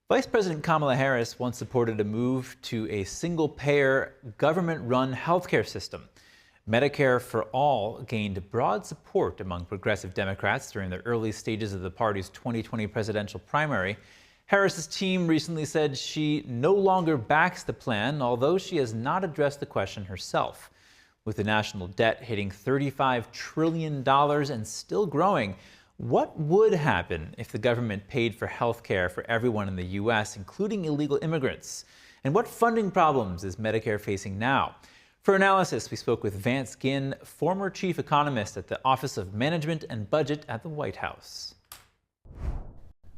Vice President Kamala Harris once supported a move to a single-payer, government-run healthcare system. Medicare for All gained broad support among progressive Democrats during the early stages of the party's 2020 presidential primary. Harris's team recently said she no longer backs the plan, although she has not addressed the question herself. With the national debt hitting $35 trillion and still growing, what would happen if the government paid for health care for everyone in the U.S., including illegal immigrants? And what funding problems is Medicare facing now? For analysis, we spoke with Vance, Ginn, former chief economist at the Office of Management and Budget at the White House.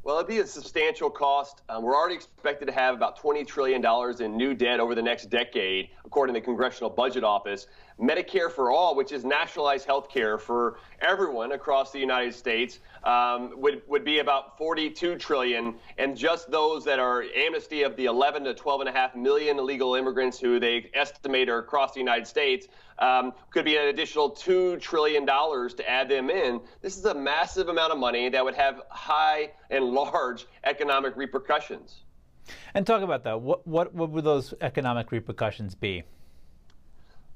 Well, it'd be a substantial cost. We're already expected to have about $20 trillion in new debt over the next decade, according to the Congressional Budget Office. Medicare for All, which is nationalized health care for everyone across the United States, would be about $42 trillion. And just those that are Amnesty of the 11 to 12.5 million illegal immigrants who they estimate are across the United States could be an additional $2 trillion to add them in. This is a massive amount of money that would have high and large economic repercussions. And talk about that. What would those economic repercussions be?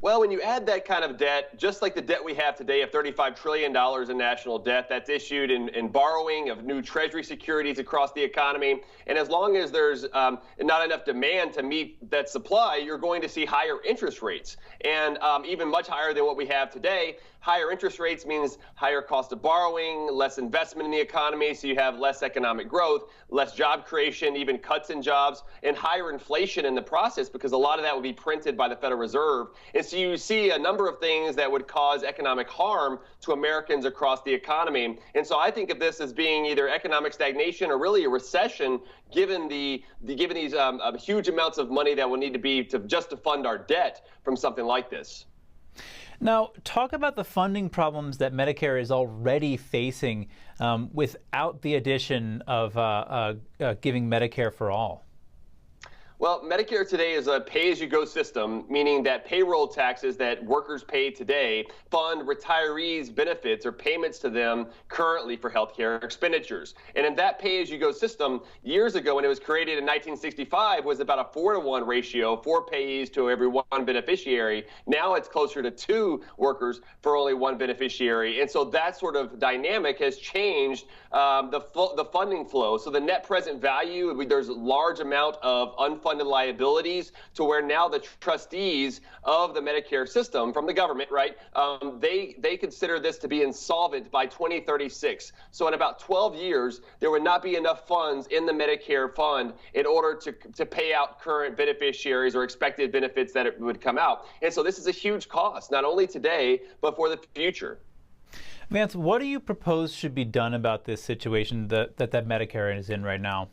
Well, when you add that kind of debt, just like the debt we have today of $35 trillion in national debt that's issued in borrowing of new Treasury securities across the economy, and as long as there's not enough demand to meet that supply, you're going to see higher interest rates, and even much higher than what we have today. Higher interest rates means higher cost of borrowing, less investment in the economy, so you have less economic growth, less job creation, even cuts in jobs, and higher inflation in the process because a lot of that will be printed by the Federal Reserve. And so you see a number of things that would cause economic harm to Americans across the economy. And so I think of this as being either economic stagnation or really a recession, given these huge amounts of money that will need to be just to fund our debt from something like this. Now, talk about the funding problems that Medicare is already facing without the addition of giving Medicare for All. Well, Medicare today is a pay-as-you-go system, meaning that payroll taxes that workers pay today fund retirees' benefits or payments to them currently for health care expenditures. And in that pay-as-you-go system, years ago when it was created in 1965, was about a 4-to-1 ratio, 4 payees to every 1 beneficiary. Now it's closer to 2 workers for only 1 beneficiary. And so that sort of dynamic has changed the funding flow. So the net present value, there's a large amount of unfunded liabilities to where now the trustees of the Medicare system from the government, right, they consider this to be insolvent by 2036. So in about 12 years, there would not be enough funds in the Medicare fund in order to pay out current beneficiaries or expected benefits that it would come out. And so this is a huge cost, not only today, but for the future. Vance, what do you propose should be done about this situation that Medicare is in right now?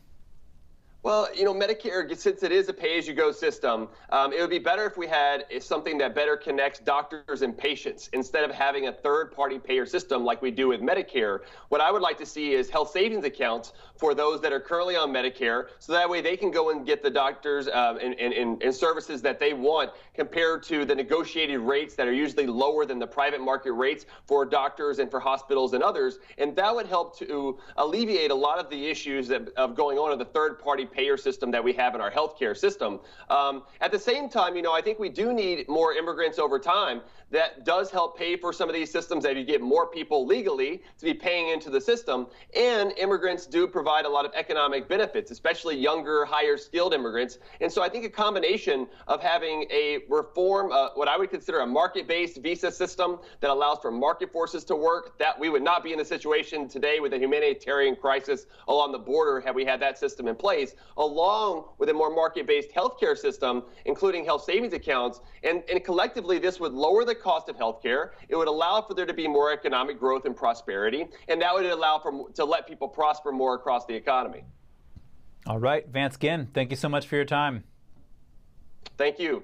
Well, you know, Medicare, since it is a pay-as-you-go system, it would be better if we had something that better connects doctors and patients instead of having a third-party payer system like we do with Medicare. What I would like to see is health savings accounts for those that are currently on Medicare, so that way they can go and get the doctors and services that they want compared to the negotiated rates that are usually lower than the private market rates for doctors and for hospitals and others. And that would help to alleviate a lot of the issues of going on in the third-party payer system that we have in our healthcare system. At the same time, you know, I think we do need more immigrants over time. That does help pay for some of these systems that you get more people legally to be paying into the system. And immigrants do provide a lot of economic benefits, especially younger, higher skilled immigrants. And so I think a combination of having a reform, what I would consider a market-based visa system that allows for market forces to work, that we would not be in the situation today with a humanitarian crisis along the border had we had that system in place, along with a more market-based healthcare system, including health savings accounts. And collectively, this would lower the cost of healthcare. It would allow for there to be more economic growth and prosperity, and that would allow to let people prosper more across the economy. All right, Vance, Ginn, thank you so much for your time. Thank you.